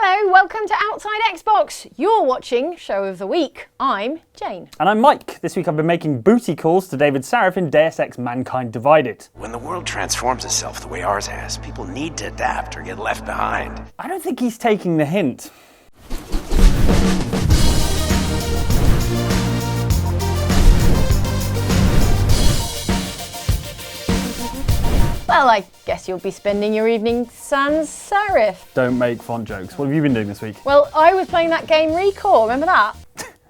Hello, welcome to Outside Xbox. You're watching Show of the Week. I'm Jane. And I'm Mike. This week I've been making booty calls to David Sarif in Deus Ex Mankind Divided. When the world transforms itself the way ours has, people need to adapt or get left behind. I don't think he's taking the hint. Well, I guess you'll be spending your evening sans serif. Don't make font jokes. What have you been doing this week? Well, I was playing that game Recore, remember that?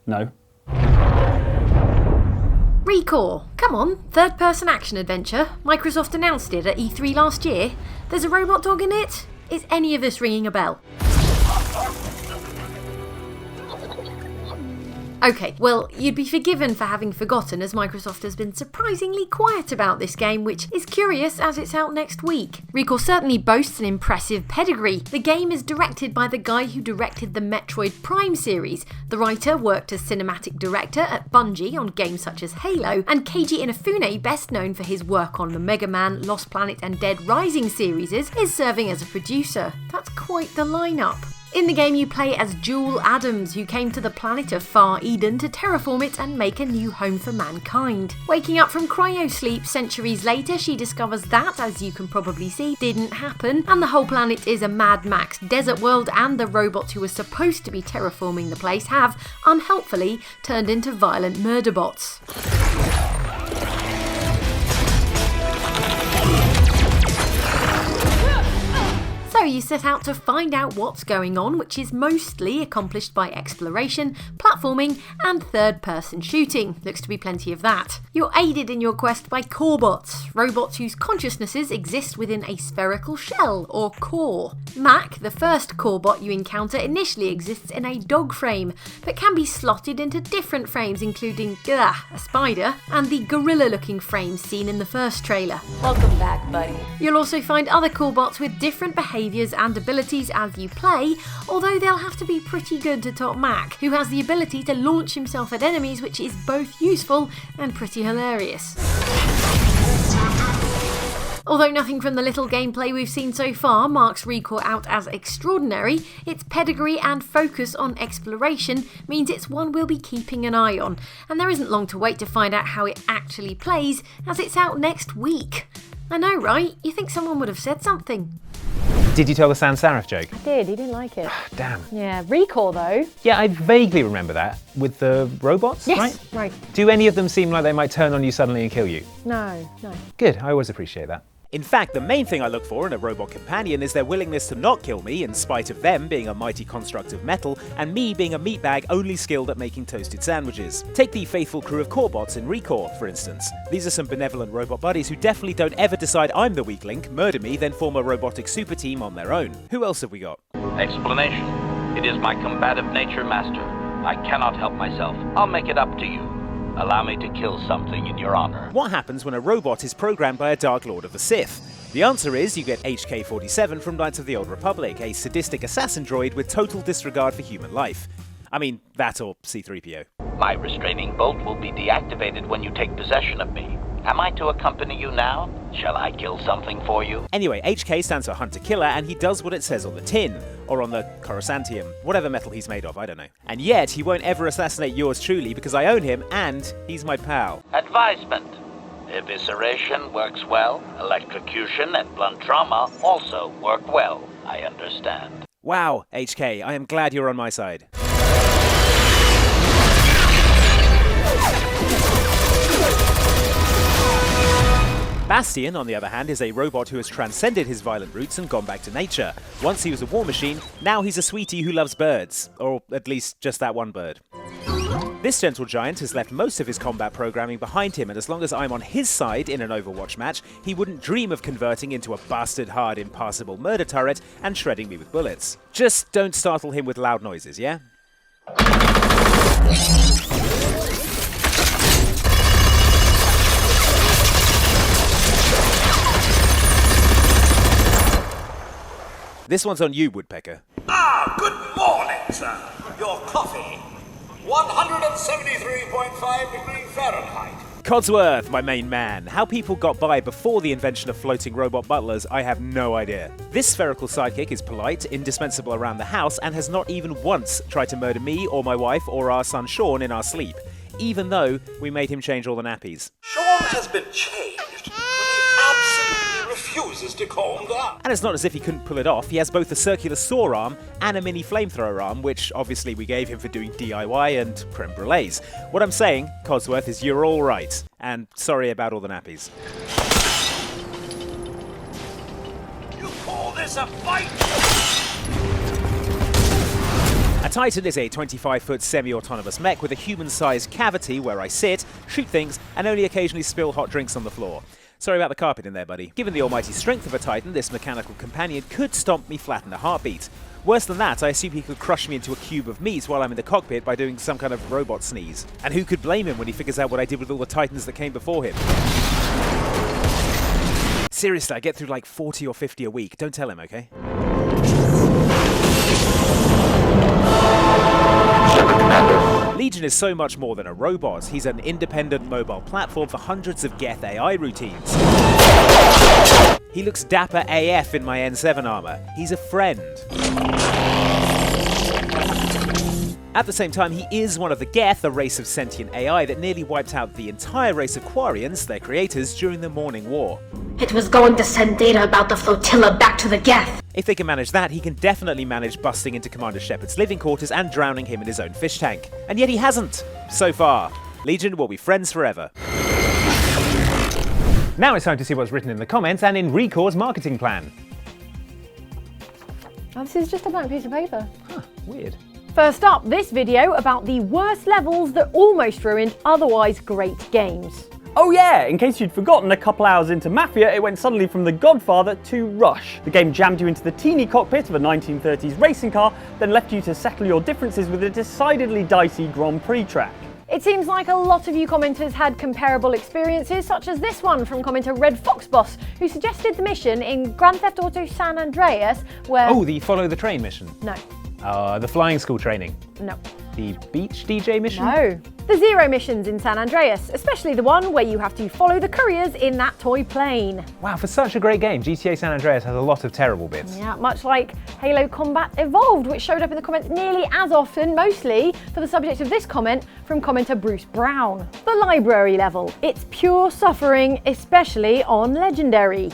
No. Recore. Come on, third-person action adventure. Microsoft announced it at E3 last year. There's a robot dog in it. Is any of this ringing a bell? Okay, well, you'd be forgiven for having forgotten, as Microsoft has been surprisingly quiet about this game, which is curious as it's out next week. Recore certainly boasts an impressive pedigree. The game is directed by the guy who directed the Metroid Prime series. The writer worked as cinematic director at Bungie on games such as Halo, and Keiji Inafune, best known for his work on the Mega Man, Lost Planet and Dead Rising series, is serving as a producer. That's quite the lineup. In the game you play as Jewel Adams, who came to the planet of Far Eden to terraform it and make a new home for mankind. Waking up from cryosleep centuries later, she discovers that, as you can probably see, didn't happen, and the whole planet is a Mad Max desert world, and the robots who were supposed to be terraforming the place have, unhelpfully, turned into violent murderbots. So you set out to find out what's going on, which is mostly accomplished by exploration, platforming and third-person shooting. Looks to be plenty of that. You're aided in your quest by Corebots, robots whose consciousnesses exist within a spherical shell, or core. Mac, the first Corebot you encounter, initially exists in a dog frame, but can be slotted into different frames, including a spider, and the gorilla-looking frame seen in the first trailer. Welcome back, buddy. You'll also find other Corebots with different behaviours and abilities as you play, although they'll have to be pretty good to top Mac, who has the ability to launch himself at enemies, which is both useful and pretty hilarious. Although nothing from the little gameplay we've seen so far marks Recore out as extraordinary, its pedigree and focus on exploration means it's one we'll be keeping an eye on, and there isn't long to wait to find out how it actually plays, as it's out next week. I know, right? You think someone would have said something. Did you tell the sans serif joke? I did, he didn't like it. Damn. Yeah, Recore though. Yeah, I vaguely remember that. With the robots, Yes, right. Do any of them seem like they might turn on you suddenly and kill you? No. Good, I always appreciate that. In fact, the main thing I look for in a robot companion is their willingness to not kill me, in spite of them being a mighty construct of metal, and me being a meatbag only skilled at making toasted sandwiches. Take the faithful crew of Corebots in Recore, for instance. These are some benevolent robot buddies who definitely don't ever decide I'm the weak link, murder me, then form a robotic super team on their own. Who else have we got? Explanation. It is my combative nature, Master. I cannot help myself. I'll make it up to you. Allow me to kill something in your honor. What happens when a robot is programmed by a Dark Lord of the Sith? The answer is you get HK-47 from Knights of the Old Republic, a sadistic assassin droid with total disregard for human life. I mean, that or C-3PO. My restraining bolt will be deactivated when you take possession of me. Am I to accompany you now? Shall I kill something for you? Anyway, HK stands for Hunter-Killer, and he does what it says on the tin. Or on the Coruscantium, whatever metal he's made of, I don't know. And yet, he won't ever assassinate yours truly because I own him, and he's my pal. Advisement. Evisceration works well. Electrocution and blunt trauma also work well. I understand. Wow, HK, I am glad you're on my side. Bastion, on the other hand, is a robot who has transcended his violent roots and gone back to nature. Once he was a war machine, now he's a sweetie who loves birds. Or at least just that one bird. This gentle giant has left most of his combat programming behind him, and as long as I'm on his side in an Overwatch match, he wouldn't dream of converting into a bastard hard impassable murder turret and shredding me with bullets. Just don't startle him with loud noises, yeah? This one's on you, Woodpecker. Good morning, sir. Your coffee. 173.5 degrees Fahrenheit. Codsworth, my main man. How people got by before the invention of floating robot butlers, I have no idea. This spherical sidekick is polite, indispensable around the house, and has not even once tried to murder me or my wife or our son Sean in our sleep, even though we made him change all the nappies. Sean has been changed, but he absolutely refuses to calm down. And it's not as if he couldn't pull it off. He has both a circular saw arm and a mini flamethrower arm, which obviously we gave him for doing DIY and creme brulees. What I'm saying, Codsworth, is you're all right. And sorry about all the nappies. You call this a fight? A Titan is a 25-foot semi-autonomous mech with a human-sized cavity where I sit, shoot things, and only occasionally spill hot drinks on the floor. Sorry about the carpet in there, buddy. Given the almighty strength of a Titan, this mechanical companion could stomp me flat in a heartbeat. Worse than that, I assume he could crush me into a cube of meat while I'm in the cockpit by doing some kind of robot sneeze. And who could blame him when he figures out what I did with all the Titans that came before him? Seriously, I get through like 40 or 50 a week. Don't tell him, okay? Legion is so much more than a robot. He's an independent mobile platform for hundreds of Geth AI routines. He looks dapper AF in my N7 armor. He's a friend. At the same time, he is one of the Geth, a race of sentient AI that nearly wiped out the entire race of Quarians, their creators, during the Morning War. It was going to send data about the flotilla back to the Geth. If they can manage that, he can definitely manage busting into Commander Shepard's living quarters and drowning him in his own fish tank. And yet he hasn't, so far. Legion will be friends forever. Now it's time to see what's written in the comments and in Recore's marketing plan. Oh, this is just a blank piece of paper. Huh, weird. First up, this video about the worst levels that almost ruined otherwise great games. Oh yeah, in case you'd forgotten, a couple hours into Mafia, it went suddenly from The Godfather to Rush. The game jammed you into the teeny cockpit of a 1930s racing car, then left you to settle your differences with a decidedly dicey Grand Prix track. It seems like a lot of you commenters had comparable experiences, such as this one from commenter Red Fox Boss, who suggested the mission in Grand Theft Auto San Andreas where... Oh, the follow the train mission? No. The flying school training? No. The beach DJ mission? No. The Zero missions in San Andreas, especially the one where you have to follow the couriers in that toy plane. Wow, for such a great game, GTA San Andreas has a lot of terrible bits. Yeah, much like Halo Combat Evolved, which showed up in the comments nearly as often, mostly for the subject of this comment from commenter Bruce Brown. The library level. It's pure suffering, especially on Legendary.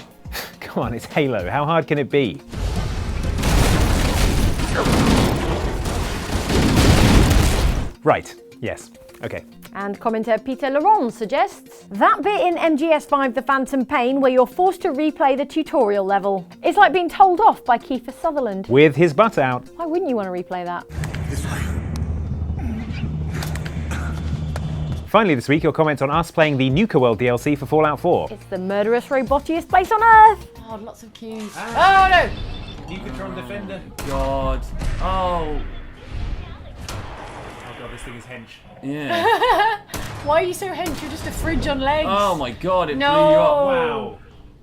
Come on, it's Halo. How hard can it be? Right, yes, okay. And commenter Peter Laurent suggests that bit in MGS5 The Phantom Pain where you're forced to replay the tutorial level. It's like being told off by Kiefer Sutherland. With his butt out. Why wouldn't you want to replay that? Finally this week, your comments on us playing the Nuka World DLC for Fallout 4. It's the murderous, robotiest place on Earth. Oh, lots of cues. Oh no! Nukatron Defender. God. Oh. Oh god, this thing is hench. Yeah. Why are you so hench? You're just a fridge on legs. Oh my god, it no. blew you up. Wow.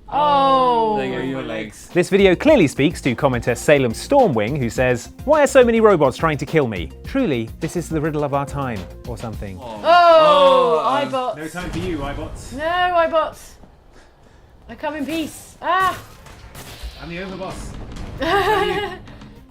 Oh. There go your legs. This video clearly speaks to commenter Salem Stormwing, who says, "Why are so many robots trying to kill me? Truly, this is the riddle of our time," or something. Oh, iBots. No time for you, iBots. No, iBots. I come in peace. Ah. I'm the overboss.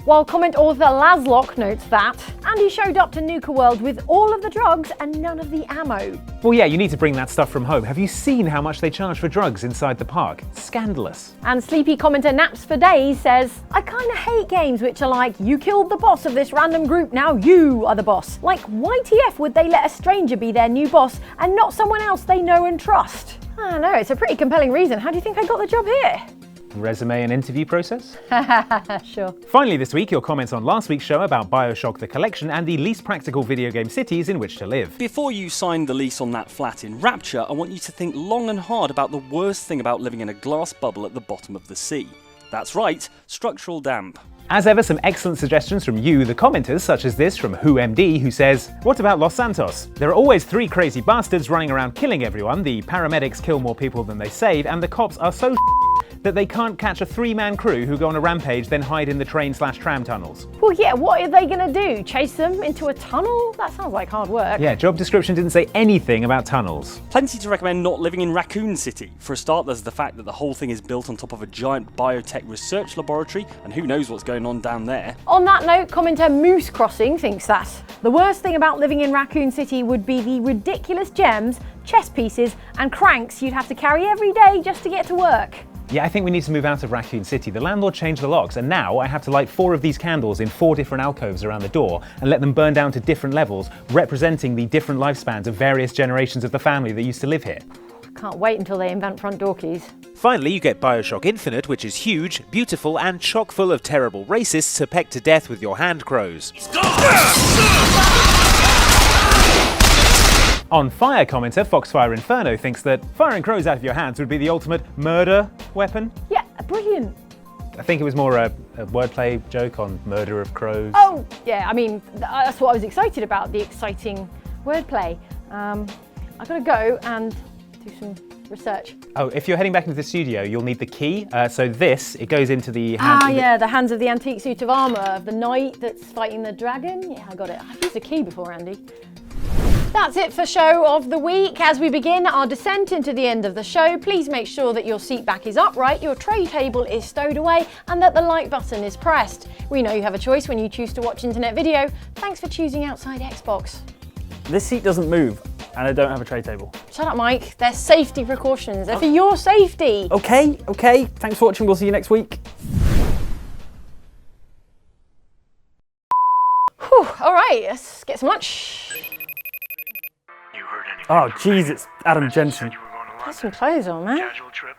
While comment author Laslock notes that Andy showed up to Nuka World with all of the drugs and none of the ammo. Well, yeah, you need to bring that stuff from home. Have you seen how much they charge for drugs inside the park? Scandalous. And sleepy commenter Naps for Days says, I kind of hate games which are like, you killed the boss of this random group, now you are the boss. Like, YTF would they let a stranger be their new boss and not someone else they know and trust? I don't know, it's a pretty compelling reason. How do you think I got the job here? Resume and interview process? Sure. Finally this week, your comments on last week's show about BioShock the Collection and the least practical video game cities in which to live. Before you sign the lease on that flat in Rapture, I want you to think long and hard about the worst thing about living in a glass bubble at the bottom of the sea. That's right, structural damp. As ever, some excellent suggestions from you, the commenters, such as this from WhoMD, who says, "What about Los Santos? There are always 3 crazy bastards running around killing everyone, the paramedics kill more people than they save, and the cops are so That they can't catch a 3-man crew who go on a rampage then hide in the train/tram tunnels. Well, yeah, what are they going to do? Chase them into a tunnel? That sounds like hard work. Yeah, job description didn't say anything about tunnels. Plenty to recommend not living in Raccoon City. For a start, there's the fact that the whole thing is built on top of a giant biotech research laboratory, and who knows what's going on down there. On that note, commenter Moose Crossing thinks that the worst thing about living in Raccoon City would be the ridiculous gems, chess pieces, and cranks you'd have to carry every day just to get to work. Yeah, I think we need to move out of Raccoon City. The landlord changed the locks, and now I have to light 4 of these candles in 4 different alcoves around the door and let them burn down to different levels, representing the different lifespans of various generations of the family that used to live here. Can't wait until they invent front door keys. Finally, you get Bioshock Infinite, which is huge, beautiful, and chock full of terrible racists to peck to death with your hand crows. On Fire commenter, Foxfire Inferno thinks that firing crows out of your hands would be the ultimate murder weapon. Yeah, brilliant. I think it was more a wordplay joke on murder of crows. Oh, yeah, I mean, that's what I was excited about, the exciting wordplay. I've got to go and do some research. Oh, if you're heading back into the studio, you'll need the key. So it goes into the hands of yeah, the hands of the antique suit of armour of the knight that's fighting the dragon. Yeah, I got it. I've used a key before, Andy. That's it for Show of the Week. As we begin our descent into the end of the show, please make sure that your seat back is upright, your tray table is stowed away, and that the like button is pressed. We know you have a choice when you choose to watch internet video. Thanks for choosing Outside Xbox. This seat doesn't move, and I don't have a tray table. Shut up, Mike. They're safety precautions. They're for your safety. Okay. Thanks for watching. We'll see you next week. Whew, all right, let's get some lunch. Oh, jeez, it's Adam Jensen. Put some clothes on, man. Casual trip.